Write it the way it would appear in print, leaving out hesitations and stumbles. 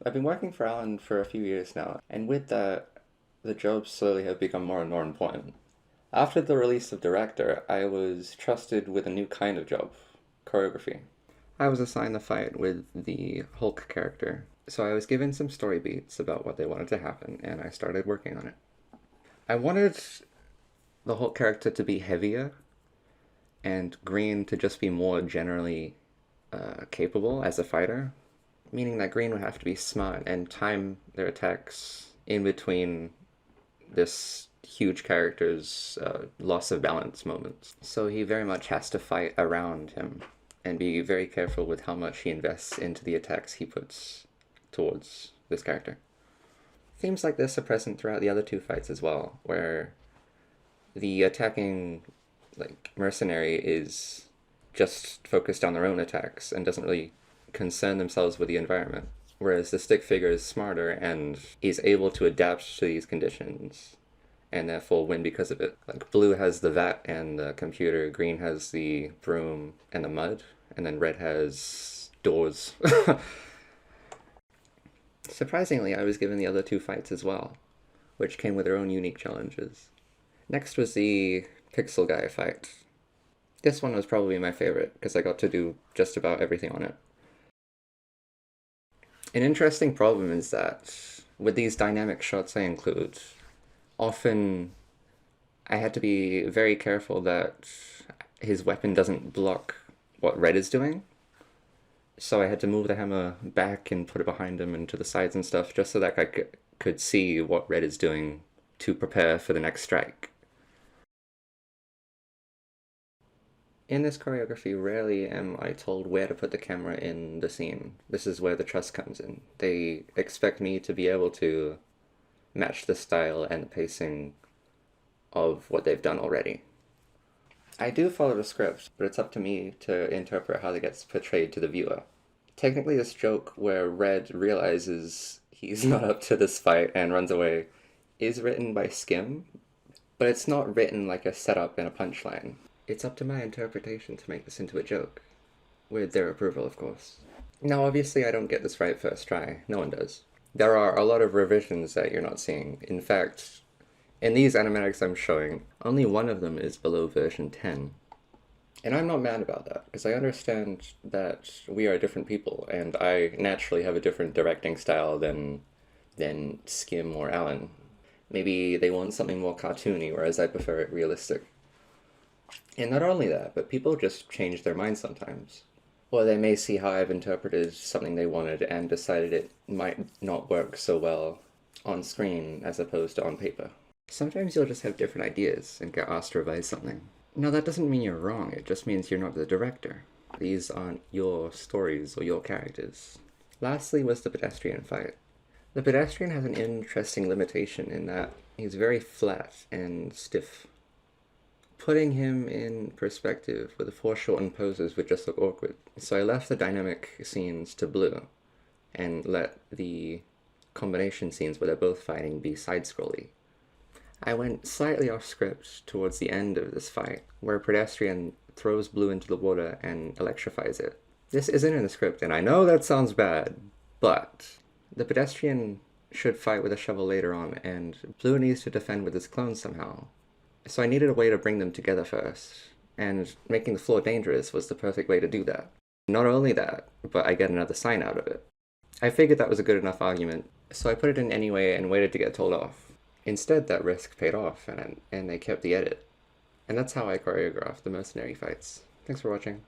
I've been working for Alan for a few years now, and with that, the jobs slowly have become more and more important. After the release of Director, I was trusted with a new kind of job, choreography. I was assigned the fight with the Hulk character, so I was given some story beats about what they wanted to happen, and I started working on it. I wanted the Hulk character to be heavier, and Green to just be more generally capable as a fighter, meaning that Green would have to be smart and time their attacks in between this huge character's loss of balance moments. So he very much has to fight around him and be very careful with how much he invests into the attacks he puts towards this character. Themes like this are present throughout the other two fights as well, where the attacking mercenary is just focused on their own attacks and doesn't really concern themselves with the environment, whereas the stick figure is smarter and is able to adapt to these conditions and therefore win because of it. Like blue has the vat and the computer, green has the broom and the mud, and then red has doors. Surprisingly, I was given the other two fights as well, which came with their own unique challenges. Next was the Pixel Guy fight. This one was probably my favorite, because I got to do just about everything on it. An interesting problem is that, with these dynamic shots I include, often I had to be very careful that his weapon doesn't block what red is doing. So I had to move the hammer back and put it behind him and to the sides and stuff, just so that I could see what red is doing to prepare for the next strike. In this choreography, rarely am I told where to put the camera in the scene. This is where the trust comes in. They expect me to be able to match the style and the pacing of what they've done already. I do follow the script, but it's up to me to interpret how that gets portrayed to the viewer. Technically, this joke where Red realizes he's not up to this fight and runs away is written by Skim, but it's not written like a setup and a punchline. It's up to my interpretation to make this into a joke, with their approval, of course. Now, obviously, I don't get this right first try. No one does. There are a lot of revisions that you're not seeing. In fact, in these animatics I'm showing, only one of them is below version 10. And I'm not mad about that, because I understand that we are different people, and I naturally have a different directing style than Skim or Alan. Maybe they want something more cartoony, whereas I prefer it realistic. And not only that, but people just change their minds sometimes. Or they may see how I've interpreted something they wanted and decided it might not work so well on screen as opposed to on paper. Sometimes you'll just have different ideas and get asked to revise something. Now that doesn't mean you're wrong, it just means you're not the director. These aren't your stories or your characters. Lastly was the Pedestrian fight. The Pedestrian has an interesting limitation in that he's very flat and stiff. Putting him in perspective with the foreshortened poses would just look awkward. So I left the dynamic scenes to blue and let the combination scenes where they're both fighting be side-scrolly. I went slightly off script towards the end of this fight, where Pedestrian throws blue into the water and electrifies it. This isn't in the script, and I know that sounds bad, but the Pedestrian should fight with a shovel later on, and blue needs to defend with his clone somehow. So I needed a way to bring them together first, and making the floor dangerous was the perfect way to do that. Not only that, but I get another sign out of it. I figured that was a good enough argument, so I put it in anyway and waited to get told off. Instead, that risk paid off, and they kept the edit. And that's how I choreographed the mercenary fights. Thanks for watching.